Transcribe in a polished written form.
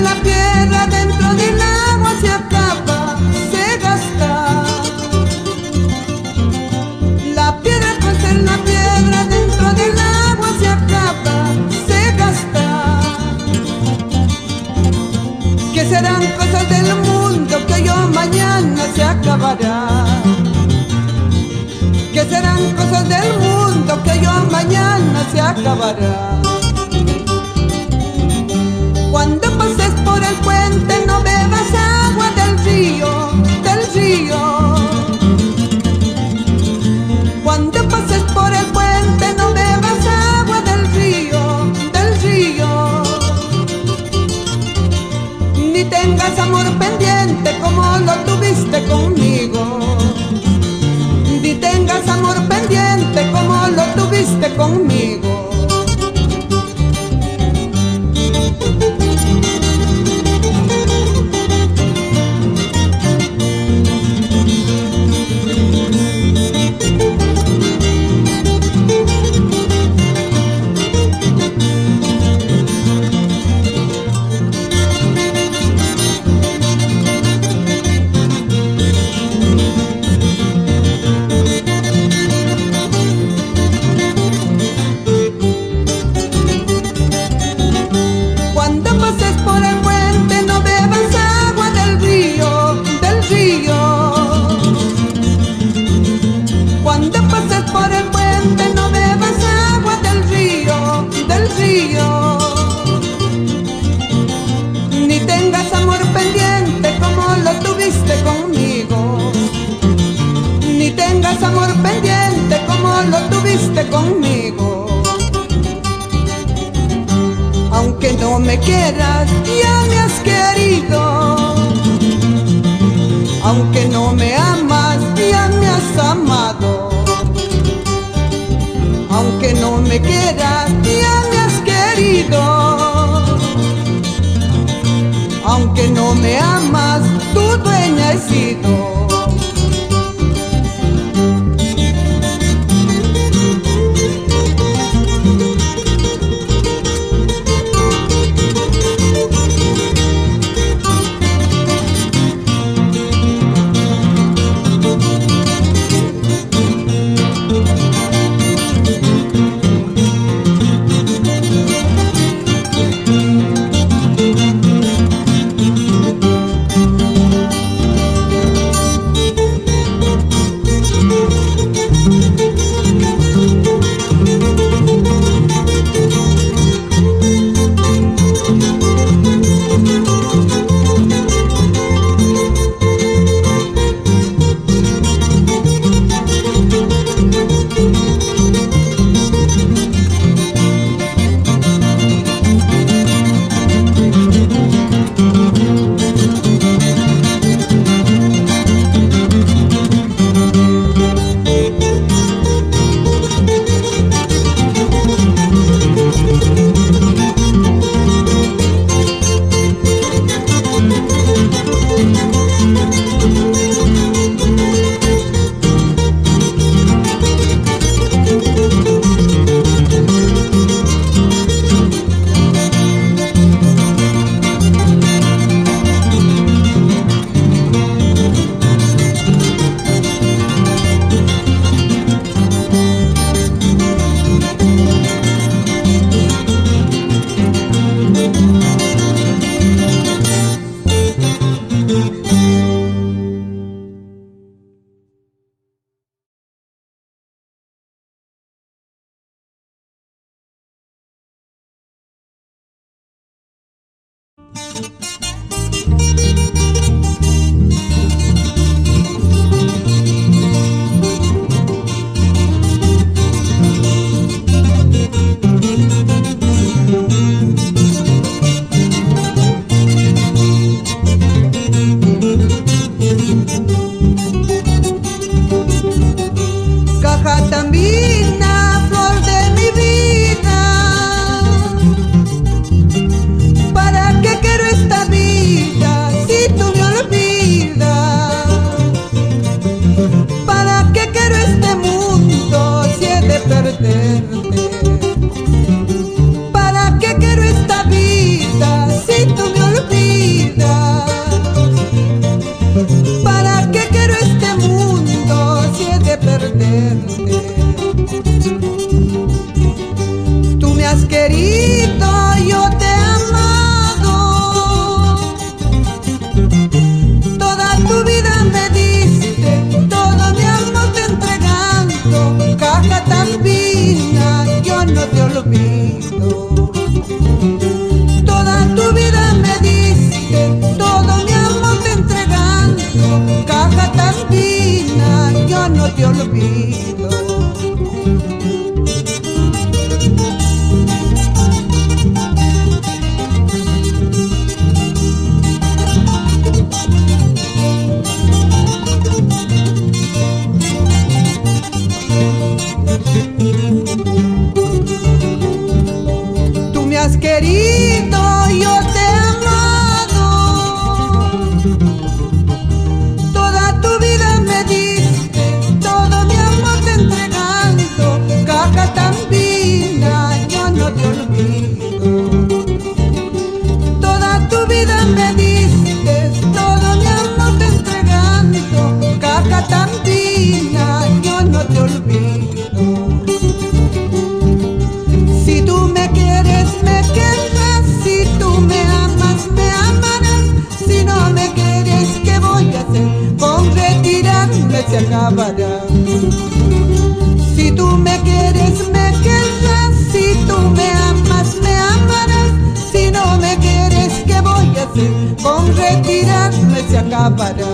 la piedra dentro del agua se acaba, se gasta. La piedra por ser la piedra dentro del agua se acaba, se gasta. Que serán cosas del mundo que hoy o mañana se acabará. Que serán cosas del mundo que hoy o mañana se acabará. Cuando pases por el puente no bebas agua del río, del río. Cuando pases por el puente no bebas agua del río, del río. Ni tengas amor pendiente como lo tuviste conmigo. Ni tengas amor pendiente como lo tuviste conmigo. Amor pendiente como lo tuviste conmigo. Aunque no me quieras, ya me has querido. Aunque no me amas, ya me has amado. Aunque no me quieras, ya me has querido. Aunque no me amas, tu dueña he sido. Esta te olvido. Tú me has querido, yo te he amado, toda tu vida me diste, todo mi amor te entregando, caja tan fina, yo no te olvido. Toda tu vida me diste, todo mi amor te entregando, caja tan fina, yo no te olvido. Si tú me quieres, me querrás, si tú me amas, me amarás, si no me quieres, ¿qué voy a hacer? Con retirarme se acabará. Si tú me quieres, me querrás, si tú me amas, me amarás, si no me quieres, ¿qué voy a hacer? Con retirarme se acabará.